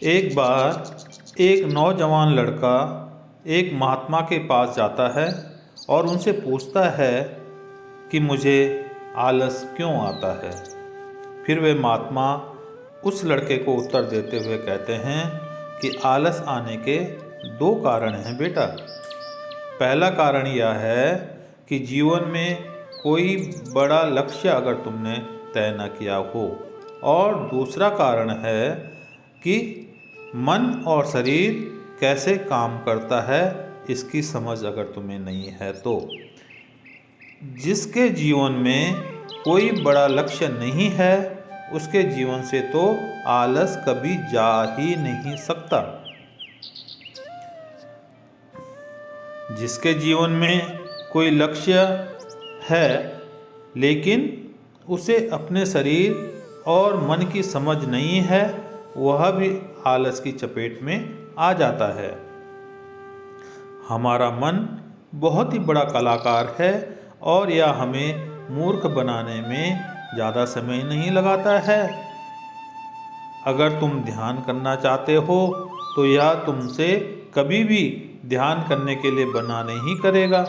एक बार एक नौजवान लड़का एक महात्मा के पास जाता है और उनसे पूछता है कि मुझे आलस क्यों आता है। फिर वे महात्मा उस लड़के को उत्तर देते हुए कहते हैं कि आलस आने के दो कारण हैं बेटा। पहला कारण यह है कि जीवन में कोई बड़ा लक्ष्य अगर तुमने तय न किया हो, और दूसरा कारण है कि मन और शरीर कैसे काम करता है इसकी समझ अगर तुम्हें नहीं है तो। जिसके जीवन में कोई बड़ा लक्ष्य नहीं है उसके जीवन से तो आलस कभी जा ही नहीं सकता। जिसके जीवन में कोई लक्ष्य है लेकिन उसे अपने शरीर और मन की समझ नहीं है, वह भी आलस की चपेट में आ जाता है। हमारा मन बहुत ही बड़ा कलाकार है और यह हमें मूर्ख बनाने में ज़्यादा समय नहीं लगाता है। अगर तुम ध्यान करना चाहते हो तो यह तुमसे कभी भी ध्यान करने के लिए बना नहीं करेगा।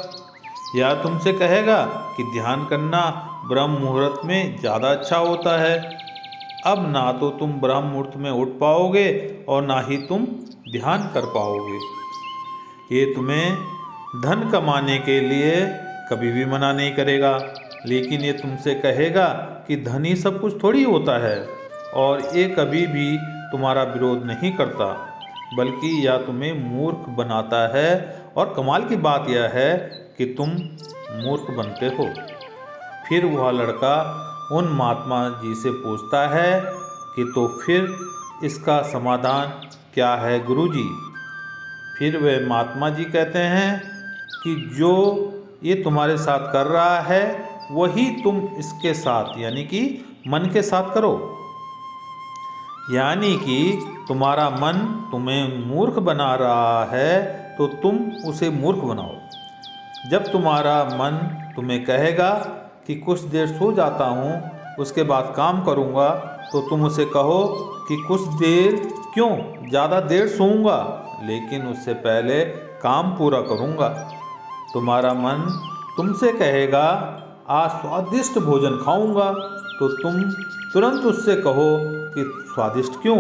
यह तुमसे कहेगा कि ध्यान करना ब्रह्म मुहूर्त में ज़्यादा अच्छा होता है। अब ना तो तुम ब्रह्म मुहूर्त में उठ पाओगे और ना ही तुम ध्यान कर पाओगे। ये तुम्हें धन कमाने के लिए कभी भी मना नहीं करेगा, लेकिन ये तुमसे कहेगा कि धन ही सब कुछ थोड़ी होता है, और ये कभी भी तुम्हारा विरोध नहीं करता, बल्कि यह तुम्हें मूर्ख बनाता है। और कमाल की बात यह है कि तुम मूर्ख बनते हो। फिर वह लड़का उन महात्मा जी से पूछता है कि तो फिर इसका समाधान क्या है गुरुजी। फिर वे महात्मा जी कहते हैं कि जो ये तुम्हारे साथ कर रहा है वही तुम इसके साथ यानी कि मन के साथ करो। यानी कि तुम्हारा मन तुम्हें मूर्ख बना रहा है तो तुम उसे मूर्ख बनाओ। जब तुम्हारा मन तुम्हें कहेगा कि कुछ देर सो जाता हूँ उसके बाद काम करूँगा, तो तुम उसे कहो कि कुछ देर क्यों, ज़्यादा देर सोऊंगा लेकिन उससे पहले काम पूरा करूँगा। तुम्हारा मन तुमसे कहेगा आज स्वादिष्ट भोजन खाऊंगा, तो तुम तुरंत उससे कहो कि स्वादिष्ट क्यों,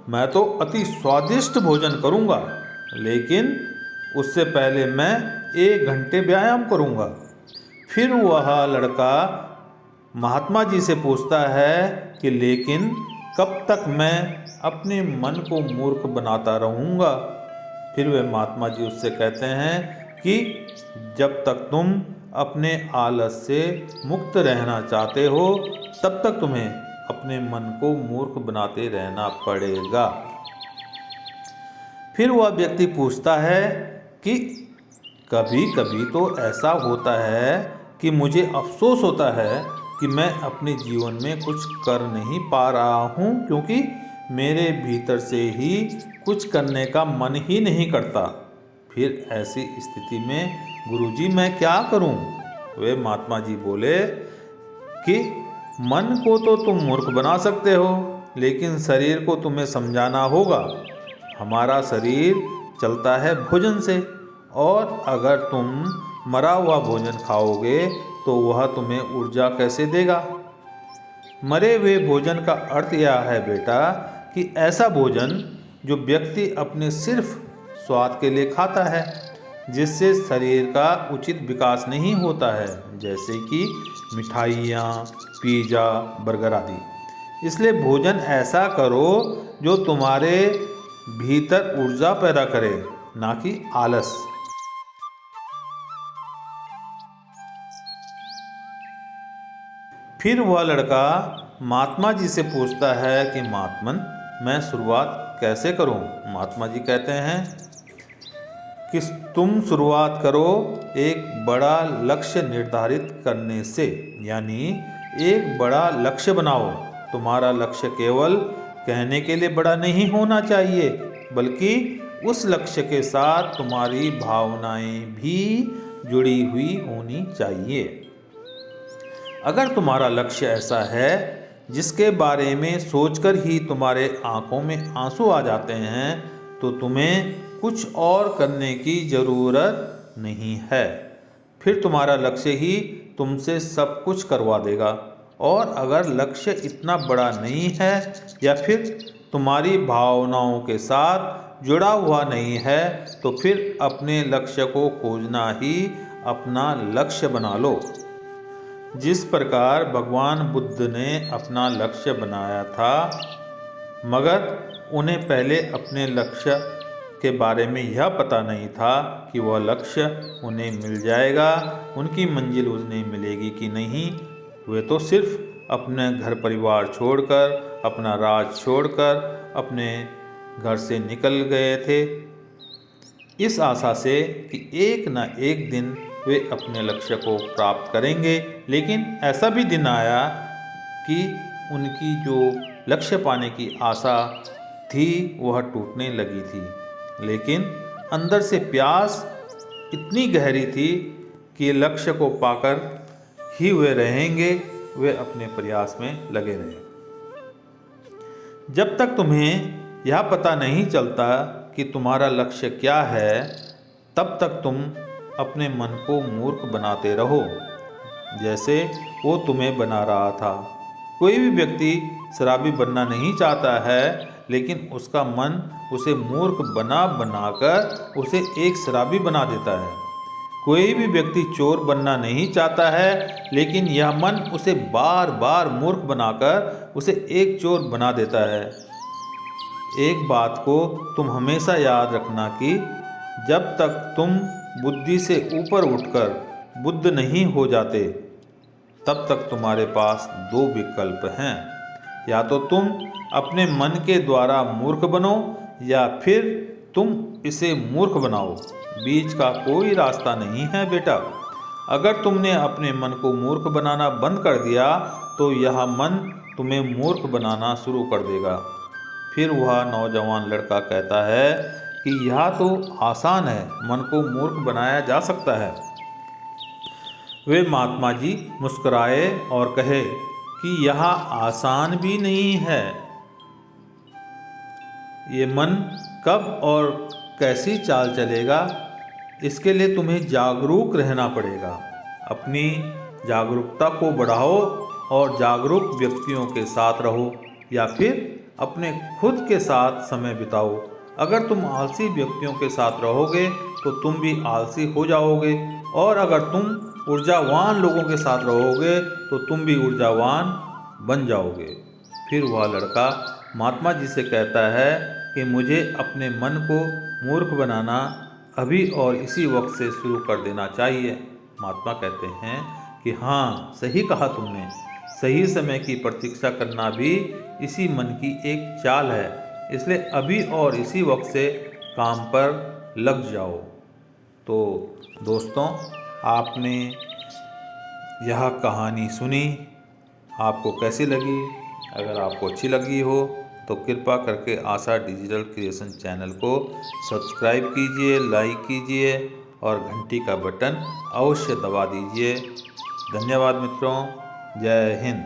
मैं तो अति स्वादिष्ट भोजन करूंगा लेकिन उससे पहले मैं 1 घंटे व्यायाम करूंगा। फिर वह लड़का महात्मा जी से पूछता है कि लेकिन कब तक मैं अपने मन को मूर्ख बनाता रहूँगा। फिर वे महात्मा जी उससे कहते हैं कि जब तक तुम अपने आलस से मुक्त रहना चाहते हो तब तक तुम्हें अपने मन को मूर्ख बनाते रहना पड़ेगा। फिर वह व्यक्ति पूछता है कि कभी कभी तो ऐसा होता है कि मुझे अफसोस होता है कि मैं अपने जीवन में कुछ कर नहीं पा रहा हूँ, क्योंकि मेरे भीतर से ही कुछ करने का मन ही नहीं करता। फिर ऐसी स्थिति में गुरुजी मैं क्या करूं? वे महात्मा जी बोले कि मन को तो तुम मूर्ख बना सकते हो, लेकिन शरीर को तुम्हें समझाना होगा। हमारा शरीर चलता है भोजन से, और अगर तुम मरा हुआ भोजन खाओगे तो वह तुम्हें ऊर्जा कैसे देगा? मरे हुए भोजन का अर्थ यह है बेटा कि ऐसा भोजन जो व्यक्ति अपने सिर्फ स्वाद के लिए खाता है, जिससे शरीर का उचित विकास नहीं होता है, जैसे कि मिठाइयाँ, पिज़्ज़ा, बर्गर आदि। इसलिए भोजन ऐसा करो जो तुम्हारे भीतर ऊर्जा पैदा करे, ना कि आलस। फिर वह लड़का महात्मा जी से पूछता है कि महात्मन मैं शुरुआत कैसे करूं? महात्मा जी कहते हैं कि तुम शुरुआत करो एक बड़ा लक्ष्य निर्धारित करने से, यानी एक बड़ा लक्ष्य बनाओ। तुम्हारा लक्ष्य केवल कहने के लिए बड़ा नहीं होना चाहिए, बल्कि उस लक्ष्य के साथ तुम्हारी भावनाएं भी जुड़ी हुई होनी चाहिए। अगर तुम्हारा लक्ष्य ऐसा है जिसके बारे में सोचकर ही तुम्हारे आंखों में आंसू आ जाते हैं, तो तुम्हें कुछ और करने की ज़रूरत नहीं है। फिर तुम्हारा लक्ष्य ही तुमसे सब कुछ करवा देगा। और अगर लक्ष्य इतना बड़ा नहीं है या फिर तुम्हारी भावनाओं के साथ जुड़ा हुआ नहीं है, तो फिर अपने लक्ष्य को खोजना ही अपना लक्ष्य बना लो। जिस प्रकार भगवान बुद्ध ने अपना लक्ष्य बनाया था, मगर उन्हें पहले अपने लक्ष्य के बारे में यह पता नहीं था कि वह लक्ष्य उन्हें मिल जाएगा, उनकी मंजिल उन्हें मिलेगी कि नहीं। वे तो सिर्फ अपने घर परिवार छोड़कर, अपना राज छोड़कर अपने घर से निकल गए थे, इस आशा से कि एक न एक दिन वे अपने लक्ष्य को प्राप्त करेंगे। लेकिन ऐसा भी दिन आया कि उनकी जो लक्ष्य पाने की आशा थी वह टूटने लगी थी। लेकिन अंदर से प्यास इतनी गहरी थी कि लक्ष्य को पाकर ही वे रहेंगे। वे अपने प्रयास में लगे रहे। जब तक तुम्हें यह पता नहीं चलता कि तुम्हारा लक्ष्य क्या है, तब तक तुम अपने मन को मूर्ख बनाते रहो, जैसे वो तुम्हें बना रहा था। कोई भी व्यक्ति शराबी बनना नहीं चाहता है, लेकिन उसका मन उसे मूर्ख बना बनाकर उसे एक शराबी बना देता है। कोई भी व्यक्ति चोर बनना नहीं चाहता है, लेकिन यह मन उसे बार बार मूर्ख बनाकर उसे एक चोर बना देता है। एक बात को तुम हमेशा याद रखना कि जब तक तुम बुद्धि से ऊपर उठकर बुद्ध नहीं हो जाते, तब तक तुम्हारे पास दो विकल्प हैं। या तो तुम अपने मन के द्वारा मूर्ख बनो, या फिर तुम इसे मूर्ख बनाओ। बीच का कोई रास्ता नहीं है बेटा। अगर तुमने अपने मन को मूर्ख बनाना बंद कर दिया, तो यह मन तुम्हें मूर्ख बनाना शुरू कर देगा। फिर वह नौजवान लड़का कहता है कि यह तो आसान है, मन को मूर्ख बनाया जा सकता है। वे महात्मा जी मुस्कुराए और कहे कि यह आसान भी नहीं है। ये मन कब और कैसी चाल चलेगा, इसके लिए तुम्हें जागरूक रहना पड़ेगा। अपनी जागरूकता को बढ़ाओ और जागरूक व्यक्तियों के साथ रहो, या फिर अपने खुद के साथ समय बिताओ। अगर तुम आलसी व्यक्तियों के साथ रहोगे तो तुम भी आलसी हो जाओगे, और अगर तुम ऊर्जावान लोगों के साथ रहोगे तो तुम भी ऊर्जावान बन जाओगे। फिर वह लड़का महात्मा जी से कहता है कि मुझे अपने मन को मूर्ख बनाना अभी और इसी वक्त से शुरू कर देना चाहिए। महात्मा कहते हैं कि हाँ, सही कहा तुमने। सही समय की प्रतीक्षा करना भी इसी मन की एक चाल है। इसलिए अभी और इसी वक्त से काम पर लग जाओ। तो दोस्तों, आपने यह कहानी सुनी, आपको कैसी लगी? अगर आपको अच्छी लगी हो तो कृपा करके आशा डिजिटल क्रिएशन चैनल को सब्सक्राइब कीजिए, लाइक कीजिए और घंटी का बटन अवश्य दबा दीजिए। धन्यवाद मित्रों। जय हिंद।